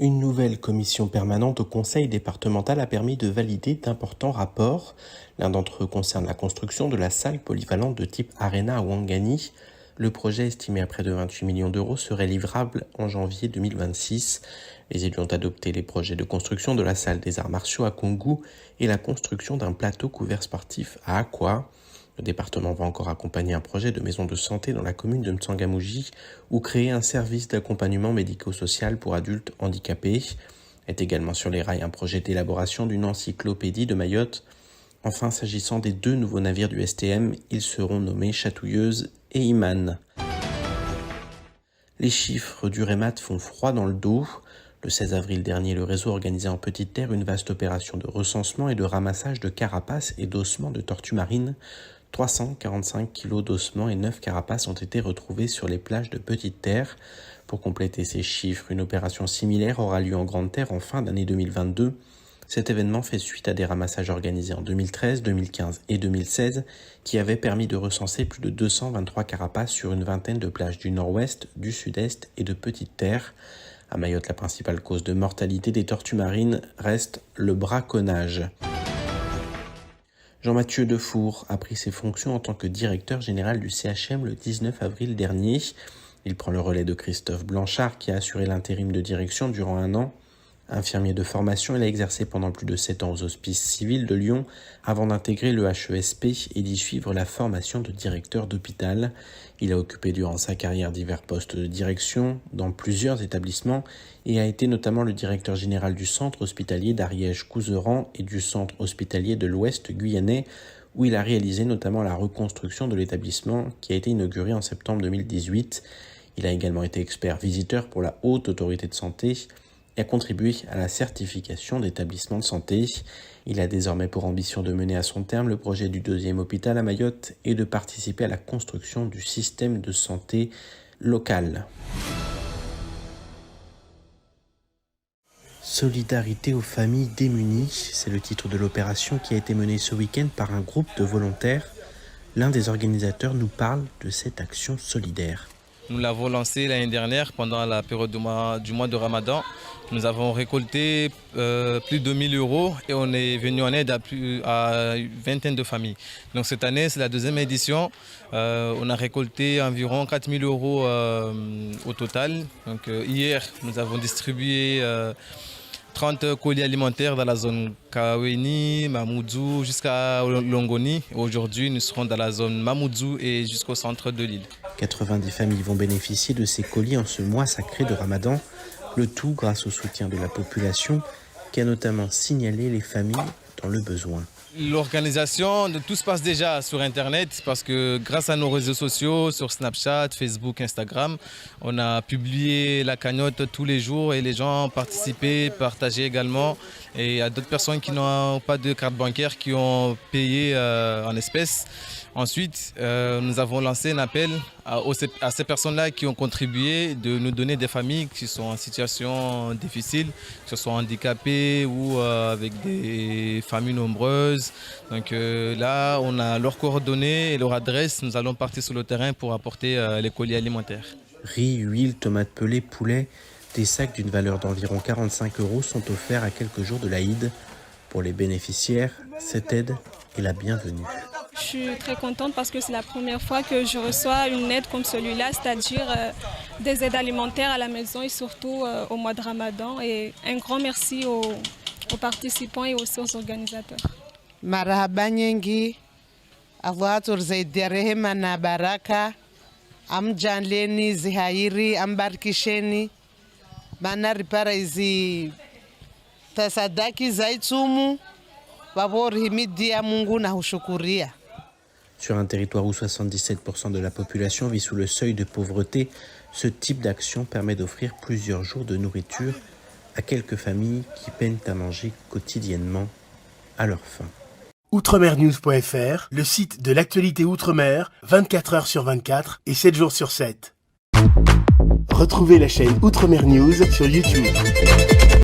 Une nouvelle commission permanente au conseil départemental a permis de valider d'importants rapports. L'un d'entre eux concerne la construction de la salle polyvalente de type Arena à Ouangani. Le projet, estimé à près de 28 millions d'euros, serait livrable en janvier 2026. Les élus ont adopté les projets de construction de la salle des arts martiaux à Kungu et la construction d'un plateau couvert sportif à Akwa. Le département va encore accompagner un projet de maison de santé dans la commune de Mtsangamouji ou créer un service d'accompagnement médico-social pour adultes handicapés. Est également sur les rails un projet d'élaboration d'une encyclopédie de Mayotte. Enfin, s'agissant des 2 nouveaux navires du STM, ils seront nommés Chatouilleuse et Iman. Les chiffres du REMAT font froid dans le dos. Le 16 avril dernier, le réseau organisait en Petite Terre une vaste opération de recensement et de ramassage de carapaces et d'ossements de tortues marines. 345 kilos d'ossements et 9 carapaces ont été retrouvés sur les plages de Petite Terre. Pour compléter ces chiffres, une opération similaire aura lieu en Grande Terre en fin d'année 2022. Cet événement fait suite à des ramassages organisés en 2013, 2015 et 2016 qui avaient permis de recenser plus de 223 carapaces sur une vingtaine de plages du nord-ouest, du sud-est et de Petite Terre. À Mayotte, la principale cause de mortalité des tortues marines reste le braconnage. Jean-Mathieu Defour a pris ses fonctions en tant que directeur général du CHM le 19 avril dernier. Il prend le relais de Christophe Blanchard qui a assuré l'intérim de direction durant 1 an. Infirmier de formation, il a exercé pendant plus de 7 ans aux Hospices civils de Lyon avant d'intégrer le HESP et d'y suivre la formation de directeur d'hôpital. Il a occupé durant sa carrière divers postes de direction dans plusieurs établissements et a été notamment le directeur général du centre hospitalier d'Ariège-Couseran et du centre hospitalier de l'Ouest guyanais où il a réalisé notamment la reconstruction de l'établissement qui a été inauguré en septembre 2018. Il a également été expert visiteur pour la Haute Autorité de Santé et a contribué à la certification d'établissements de santé. Il a désormais pour ambition de mener à son terme le projet du 2e hôpital à Mayotte et de participer à la construction du système de santé local. Solidarité aux familles démunies, c'est le titre de l'opération qui a été menée ce week-end par un groupe de volontaires. L'un des organisateurs nous parle de cette action solidaire. Nous l'avons lancé l'année dernière pendant la période du mois de Ramadan. Nous avons récolté plus de 1 000 euros et on est venu en aide à une vingtaine de familles. Donc cette année, c'est la 2e édition. On a récolté environ 4 000 euros au total. Donc hier, nous avons distribué 30 colis alimentaires dans la zone Kaweni, Mamoudzou jusqu'à Longoni. Aujourd'hui, nous serons dans la zone Mamoudzou et jusqu'au centre de l'île. 90 familles vont bénéficier de ces colis en ce mois sacré de Ramadan, le tout grâce au soutien de la population qui a notamment signalé les familles dans le besoin. L'organisation de tout se passe déjà sur Internet parce que grâce à nos réseaux sociaux, sur Snapchat, Facebook, Instagram, on a publié la cagnotte tous les jours et les gens participaient, partageaient également. Et il y a d'autres personnes qui n'ont pas de carte bancaire qui ont payé en espèces. Ensuite, nous avons lancé un appel à ces personnes-là qui ont contribué de nous donner des familles qui sont en situation difficile, que ce soit handicapées ou avec des familles nombreuses. Donc là, on a leurs coordonnées et leur adresse. Nous allons partir sur le terrain pour apporter les colis alimentaires. Riz, huile, tomates pelées, poulet, des sacs d'une valeur d'environ 45 euros sont offerts à quelques jours de l'Aïd. Pour les bénéficiaires, cette aide est la bienvenue. Je suis très contente parce que c'est la première fois que je reçois une aide comme celui-là, c'est-à-dire des aides alimentaires à la maison et surtout au mois de Ramadan. Et un grand merci aux participants et aussi aux organisateurs. Marhaba nyingi, Allah turzaidia rehema na baraka, amjanleni zihayiri, ambarikisheni, mana ripara izi tasadaki zaitumu, wavorihimidia Mungu na hushukuria. Sur un territoire où 77% de la population vit sous le seuil de pauvreté, ce type d'action permet d'offrir plusieurs jours de nourriture à quelques familles qui peinent à manger quotidiennement à leur faim. Outremernews.fr, le site de l'actualité Outre-mer, 24 heures sur 24 et 7 jours sur 7. Retrouvez la chaîne Outremer News sur YouTube.